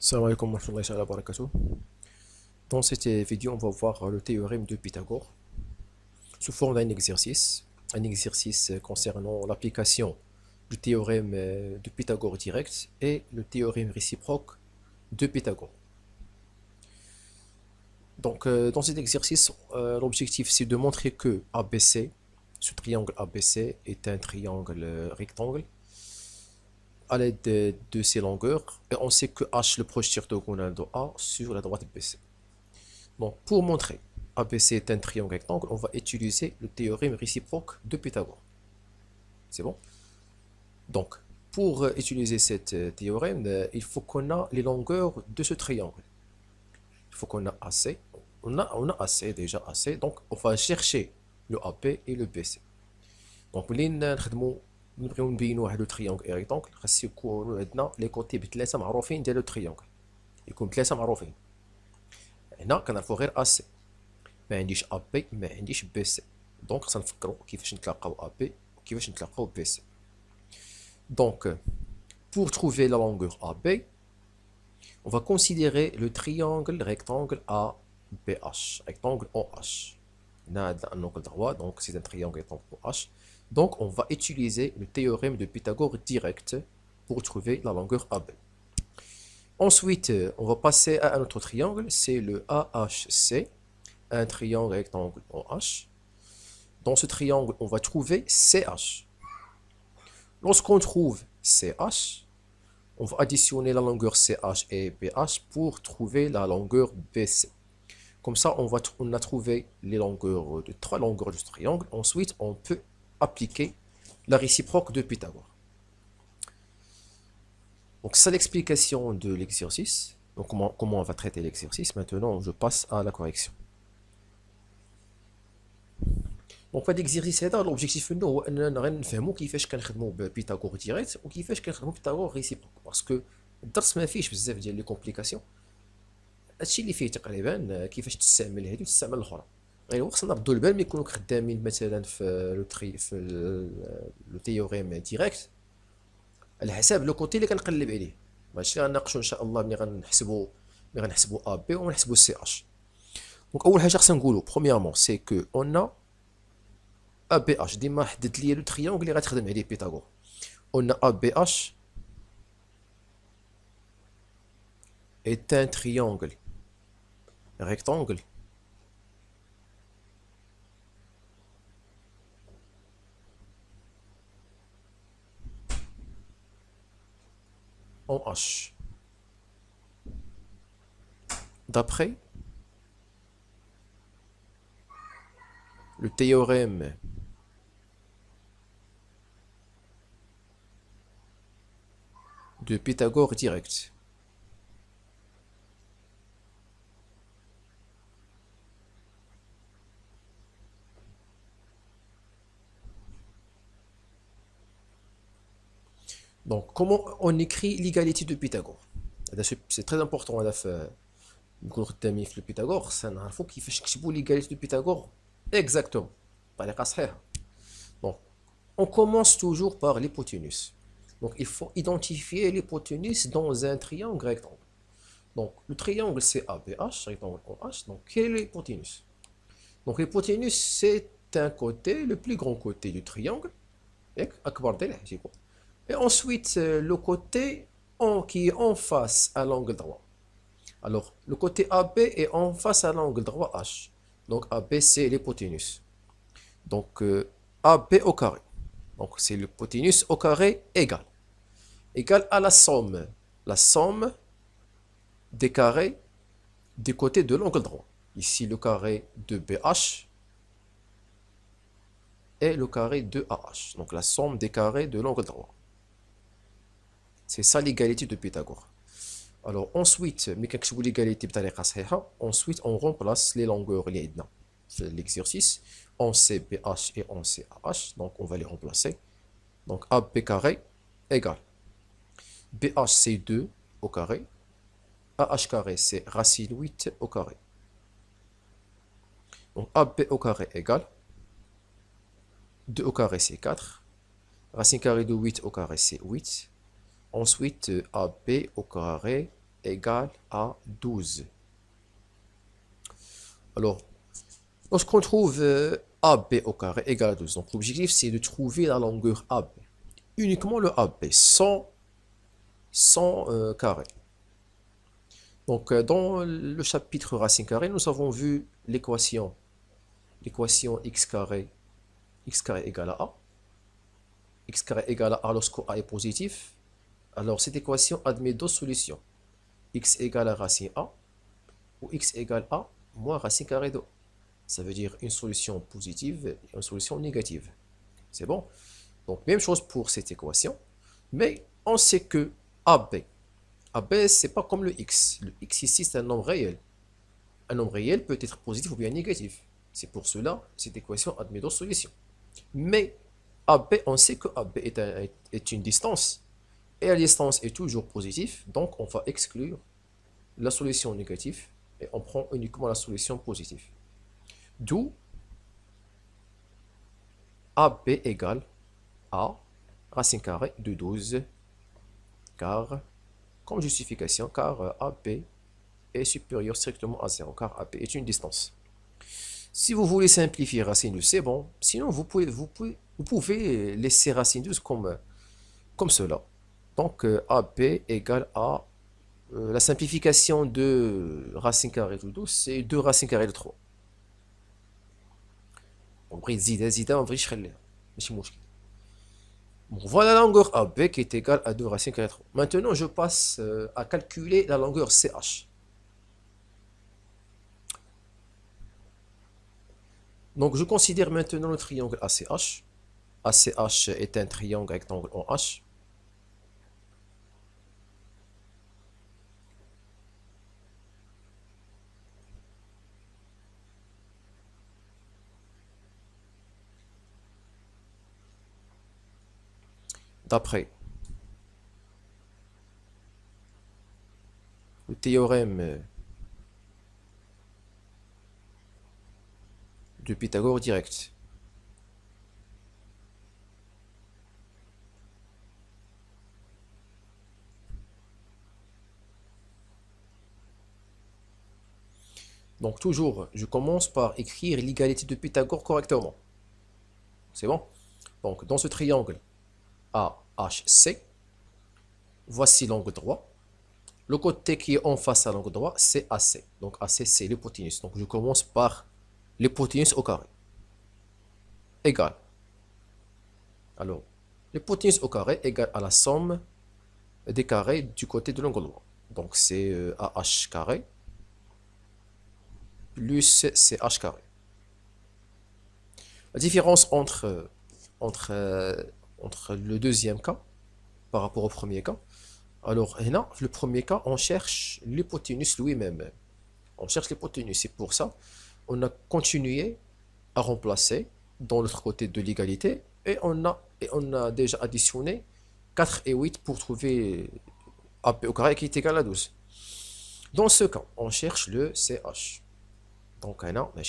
Salam alaikum wa rahmatullahi wa barakatuh. Dans cette vidéo, on va voir le théorème de Pythagore sous forme d'un exercice. Un exercice concernant l'application du théorème de Pythagore direct et le théorème réciproque de Pythagore. Donc, dans cet exercice, l'objectif c'est de montrer que ABC, ce triangle ABC, est un triangle rectangle à l'aide de ses longueurs, et on sait que H le projeté orthogonal de A sur la droite BC. Donc, pour montrer ABC est un triangle rectangle, on va utiliser le théorème réciproque de Pythagore. C'est bon? Donc, pour utiliser cet théorème, il faut qu'on a les longueurs de ce triangle. Il faut qu'on a AC. On a AC, déjà AC. Donc, on va chercher le AP et le BC. Donc, نبغيو نبينو واحد لو تريونغل ريكتونغل خاص يكونوا عندنا لي كوتي بثلاثه معروفين ديال لو تريونغل، يكون ثلاثه معروفين. هنا كنعرفو غير ا سي، ما عنديش ا بي ما عنديش بي سي، دونك خصنا نفكروا كيفاش نتلاقاو ا بي وكيفاش نتلاقاو بي سي. دونك pour trouver la longueur AB, on va considérer le triangle rectangle ABH, rectangle OH. On a un angle droit, donc c'est un triangle rectangle OH. Donc on va utiliser le théorème de Pythagore direct pour trouver la longueur AB. Ensuite, on va passer à un autre triangle, c'est le AHC, un triangle rectangle OH. Dans ce triangle, on va trouver CH. Lorsqu'on trouve CH, on va additionner la longueur CH et BH pour trouver la longueur BC. Comme ça, on a trouvé les longueurs de trois longueurs de ce triangle. Ensuite, on peut appliquer la réciproque de Pythagore. Donc, c'est l'explication de l'exercice. Donc, comment on va traiter l'exercice. Maintenant, je passe à la correction. Donc, في هذا l'exercice هذا l'objectif منه هو اننا غير نفهموا كيفاش كنخدموا ببيثاغور ديريكت وكيفاش كنخدموا بيثاغور ريسيبروك، باسكو الدرس ما فيهش بزاف ديال لي كومبليكاسيون. هادشي اللي فيه تقريبا كيفاش تستعمل هذه وتستعمل الاخرى. غير هو خصنا نردوا البال ملي نكونوا خدامين مثلا في لو تيوريم ديريكت على حساب لو كوتي اللي كنقلب عليه. هادشي اللي غنناقشوا ان شاء الله ملي غنحسبوا ا بي ونحسبوا سي اش. دونك اول حاجه خصنا نقولوا برومييرمون سي كو اون ABH, ديما حدد لي لو تريونغل اللي غتخدم عليه بيثاغور. On a ABH est un triangle rectangle en H. D'après le théorème de Pythagore direct. Donc, comment on écrit l'égalité de Pythagore? C'est très important. نكون خدامين في البيثاغور خصنا نعرفوا كيفاش نكتبوا l'égalité de Pythagore exactement بطريقه صحيحه. Donc, on commence toujours par l'hypoténuse. Donc, il faut identifier l'hypoténuse dans un triangle rectangle. Donc, le triangle c'est ABH, rectangle OH. Donc, quelle est l'hypoténuse? Donc, l'hypoténuse c'est un côté, le plus grand côté du triangle. Et ensuite, le côté qui est en face à l'angle droit. Alors, le côté AB est en face à l'angle droit H. Donc, AB c'est l'hypoténuse. Donc, AB au carré. Donc, c'est l'hypoténuse au carré égale à la somme des carrés des côtés de l'angle droit. Ici, le carré de BH et le carré de AH. Donc, la somme des carrés de l'angle droit. C'est ça l'égalité de Pythagore. Alors, ensuite, l'égalité ensuite, on remplace les longueurs de l'exercice en CBH et en CAH. Donc, on va les remplacer. Donc, AB carré égale BH c'est 2 au carré, AH carré c'est racine 8 au carré. Donc AB au carré égale 2 au carré c'est 4, racine carrée de 8 au carré c'est 8. Ensuite AB au carré égale à 12. Alors, lorsqu'on trouve AB au carré égale à 12, donc l'objectif c'est de trouver la longueur AB. Uniquement le AB, sans carré. Donc, dans le chapitre racine carrée, nous avons vu l'équation x carré égale à a. X carré égale à a lorsque a est positif. Alors, cette équation admet deux solutions. X égale à racine a ou x égale à moins racine carrée de a. Ça veut dire une solution positive et une solution négative. C'est bon? Donc, même chose pour cette équation. Mais on sait que AB, c'est pas comme le x. Le x ici, c'est un nombre réel. Un nombre réel peut être positif ou bien négatif. C'est pour cela cette équation admet deux solutions. Mais AB, on sait que AB est une distance. Et la distance est toujours positive. Donc, on va exclure la solution négative. Et on prend uniquement la solution positive. D'où AB égale à racine carrée de 12. Car, comme justification, car AB est supérieur strictement à 0. Car AB est une distance. Si vous voulez simplifier racine 12, c'est bon. Sinon, vous pouvez laisser racine 12 comme cela. Donc, AB égale à la simplification de racine carrée de 12, c'est 2 racine carrée de 3. Bon, voilà la longueur AB qui est égale à 2 racine carrée de 3. Maintenant, je passe à calculer la longueur CH. Donc, je considère maintenant le triangle ACH. ACH est un triangle rectangle en H. D'après le théorème de Pythagore direct. Donc toujours, je commence par écrire l'égalité de Pythagore correctement. C'est bon? Donc dans ce triangle AHC, voici l'angle droit. Le côté qui est en face à l'angle droit, c'est AC. Donc AC, c'est l'hypoténuse. Donc je commence par l'hypoténuse au carré. Égal. Alors, l'hypoténuse au carré égale à la somme des carrés du côté de l'angle droit. Donc c'est AH carré plus CH carré. La différence entre, le deuxième cas par rapport au premier cas. Alors, le premier cas, on cherche l'hypoténuse lui-même. On cherche l'hypoténuse. C'est pour ça on a continué à remplacer dans l'autre côté de l'égalité et on a déjà additionné 4 et 8 pour trouver AP au carré qui est égal à 12. Dans ce cas, on cherche le CH. Donc, on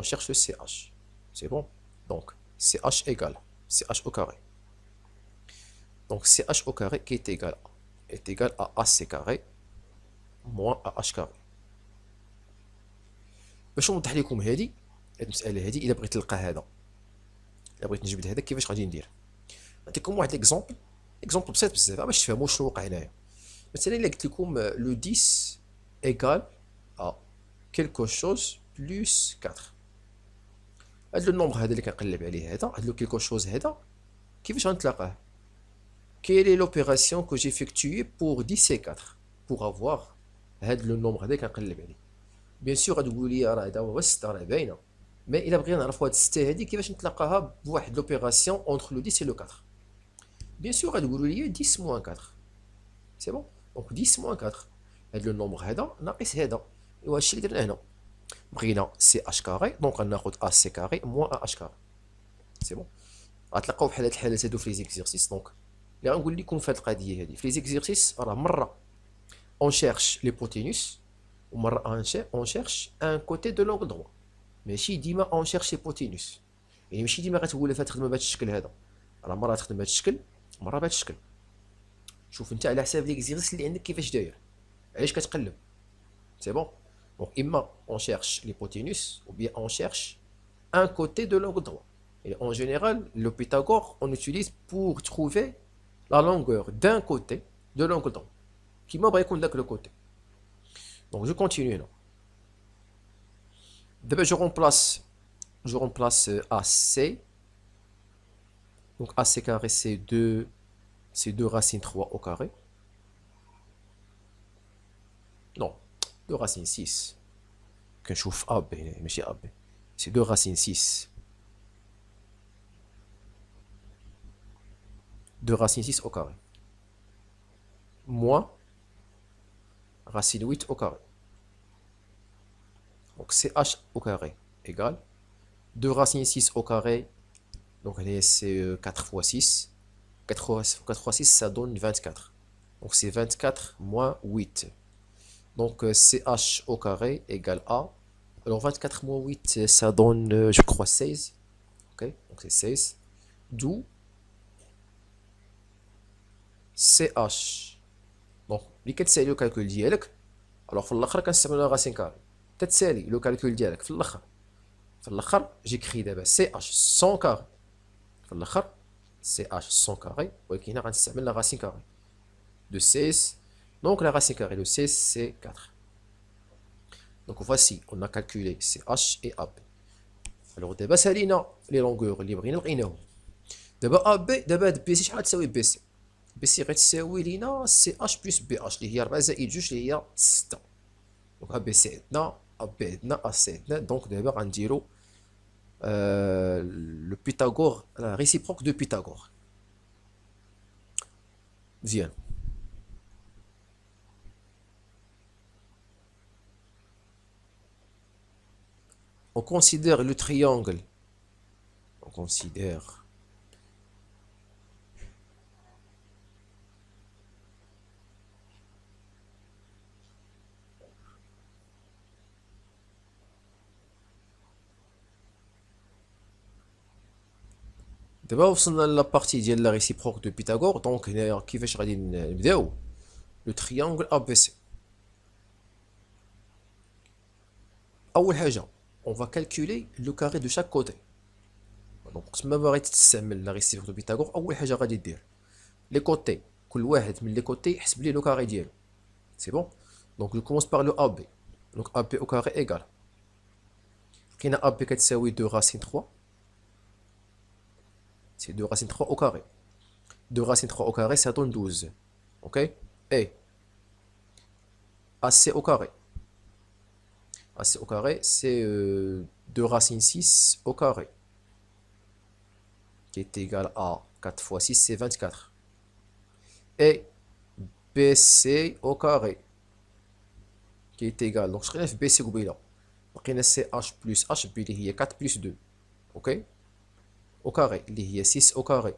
cherche le CH. C'est bon? Donc, CH égale CH au carré. Donc, CH au carré qui est égal à AC carré moins AH carré. باش نوضح لكم هذه المساله هذه الا بغيت نلقى هذا الا بغيت نجبد هذا كيفاش غادي ندير نعطيكم واحد اكزومبل بسيط بزاف باش تفهموا شنو وقع هنايا مثلا الا قلت لكم لو 10 ايغال ا كيلكو شوز بلس 4 هذا النومبر هذا اللي كنقلب عليه هذا هذا لو كيلكو شوز هذا كيفاش غنتلاقاه quelle est l'opération que j'ai effectuée pour 10 et 4 pour avoir هذا لو نومبر هذا كنقلب عليه بيان سور غتقولوا لي راه هذا هو 6 راه باينه مي الا بغينا نعرفوا هاد 6 هادي كيفاش نتلاقاها بواحد لوبيراسيون اونتر لو 10 et لو 4 بيان سور غتقولوا لي 10 موان 4 سي بون دونك 10 موان 4 هاد لو نومبر هذا ناقص هذا ايوا هادشي اللي درنا هنا بغينا سي اش كاري دونك غناخد ا سي كاري موان ا اش كاري سي بون غتلقاو بحال هاد الحالات هادو في لي زيكزيرسيس دونك اللي غنقول لكم في هاد القضيه هادي في لي زيكزيرسيس راه مره اون شيرش ليبوتينوس ومره اون شيرش ان كوتي دو لونغ دروا ماشي ديما اون شيرش ليبوتينوس يعني ماشي ديما غتولي تخدم بهذا الشكل هذا راه مره تخدم بهذا الشكل مره بهذا الشكل شوف انت على حساب ليكزيرسيس اللي عندك كيفاش داير، علاش كتقلب. سي بون. دونك اما اون شيرش l'hypoténuse ou bien on cherche un côté de l'angle droit. Et en général, le Pythagore, on utilise pour trouver la longueur d'un côté de l'angle droit. Qui m'a pris le côté. Donc je continue. Non. D'abord, je remplace AC. Donc AC carré, c'est 2 racines 3 au carré. Non, 2 racines 6. Quand je chauffe AB, mais c'est AB. C'est 2 racines 6. 2 racines 6 au carré. Moins racine 8 au carré. Donc CH au carré égale 2 racines 6 au carré. Donc c'est 4 fois 6. 4 fois 6, ça donne 24. Donc c'est 24 moins 8. Donc CH au carré égale A. Alors 24 moins 8, ça donne, je crois, 16. Ok, donc c'est 16. D'où CH. Donc, اللي كتسالي لو كالكول ديالك، الوغ في الاخر كنستعملو لا راسين كاري. تتسالي لو كالكول ديالك في الاخر جيكري دابا سي اش 100 كاري في الاخر سي اش 100 كاري، ولكن هنا غنستعمل لا راسين كاري de 16. Donc la racine carrée de 16 c'est 4. Donc voici, on a calculé CH et AB. Alors d'abord سالينا les longueurs اللي بغينا لقيناهم. دابا AB دابا هاد بي سي شحال تساوي بي سي؟ بي سي غتساوي لينا سي اش بلس بي اش اللي هي 4 زائد 2 اللي هي 6. دونك ا بي سي عندنا ا بي عندنا ا سي عندنا. دونك دابا غنديرو لو بيتاغور لا ريسيبروك دو بيتاغور. مزيان. On considère le triangle. On considère دابا وصلنا لابارتي ديال لا ريسيبروك دو بيتاغور. دونك هنايا كيفاش غادي نبداو لو تريانغل ا بي سي. اول حاجه on va calculer le carré de chaque côté. دونك تما باغي تستعمل لا ريسيبروك دو بيتاغور، اول حاجه غادي دير لي كوتي، كل واحد من لي كوتي يحسب لي لو كاري ديالو. سي بون. دونك جو كومونس بار لو ا بي. دونك ا بي او كاري ايغال لقينا ا بي كتساوي 2 racine 3. C'est 2 racine 3 au carré. 2 racine 3 au carré, ça donne 12. Ok. Et AC au carré. AC au carré, c'est 2 racine 6 au carré. Qui est égal à 4 fois 6, c'est 24. Et BC au carré. Qui est égal. Donc je relève BC au bilan. Donc c'est H plus H, puis il y a 4 plus 2. Ok. Au carré, il y a 6 au carré.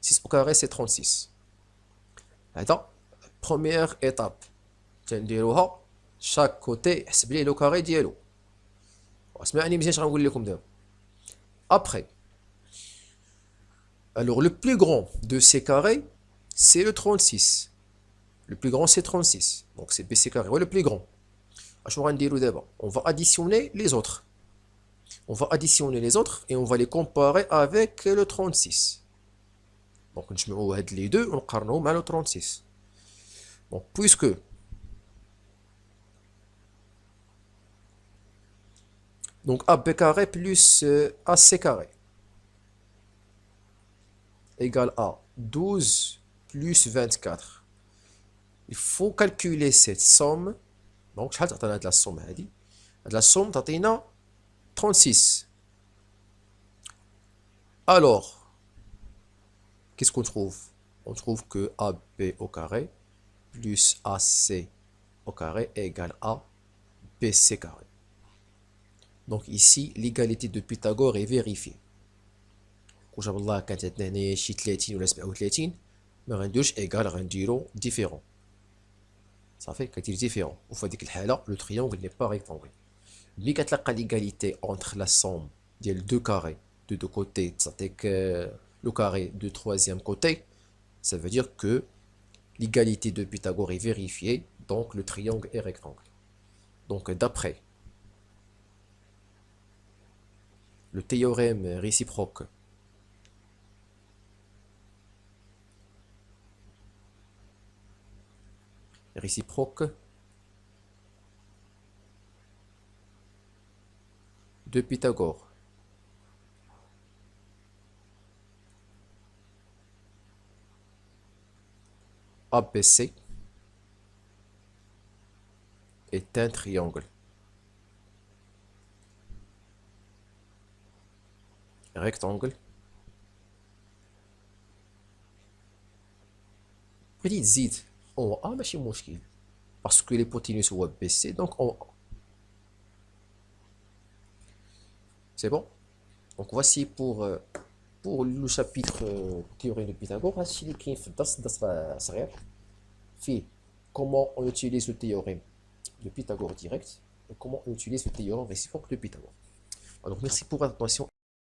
6 au carré, c'est 36. Attends, première étape. Chaque côté, c'est le carré d'yellow. Après, alors le plus grand de ces carrés, c'est le 36. Le plus grand, c'est 36. Donc c'est BC carré, ouais, le plus grand. On va additionner les autres. On va additionner les autres et on va les comparer avec le 36. Donc, je mets les deux, on qarnouhom avec le 36. Donc, puisque donc AB carré plus AC carré égale à 12 plus 24. Il faut calculer cette somme. Donc, شحال تعطينا هاد la somme هادي؟ هاد la somme تعطينا 36. Alors, qu'est-ce qu'on trouve? On trouve que AB au carré plus AC au carré est égal à BC carré. Donc ici, l'égalité de Pythagore est vérifiée. وجاب الله كانت عندنا هنايا شي 30 ولا 37 ما غنديروش égal غنديرو différent. صافي كدير différent. وفي هذيك الحالة le triangle n'est pas rectangle. ملي كتلقى l'égalité entre la somme ديال deux carrés de deux côtés تعطيك le carré du troisième côté, ça veut dire que l'égalité de Pythagore est vérifiée, donc le triangle est rectangle. Donc d'après le théorème réciproque de Pythagore, ABC est un triangle rectangle. بغيتي تزيد اون ا ماشي مشكل باسكو l'hypoténuse هو BC donc en A. C'est bon? Donc voici pour le chapitre théorie de Pythagore. هادشي اللي كاين في الدرس صغير فيه comment on utilise le théorème de Pythagore direct et comment on utilise le théorème réciproque de Pythagore. Alors merci pour votre attention.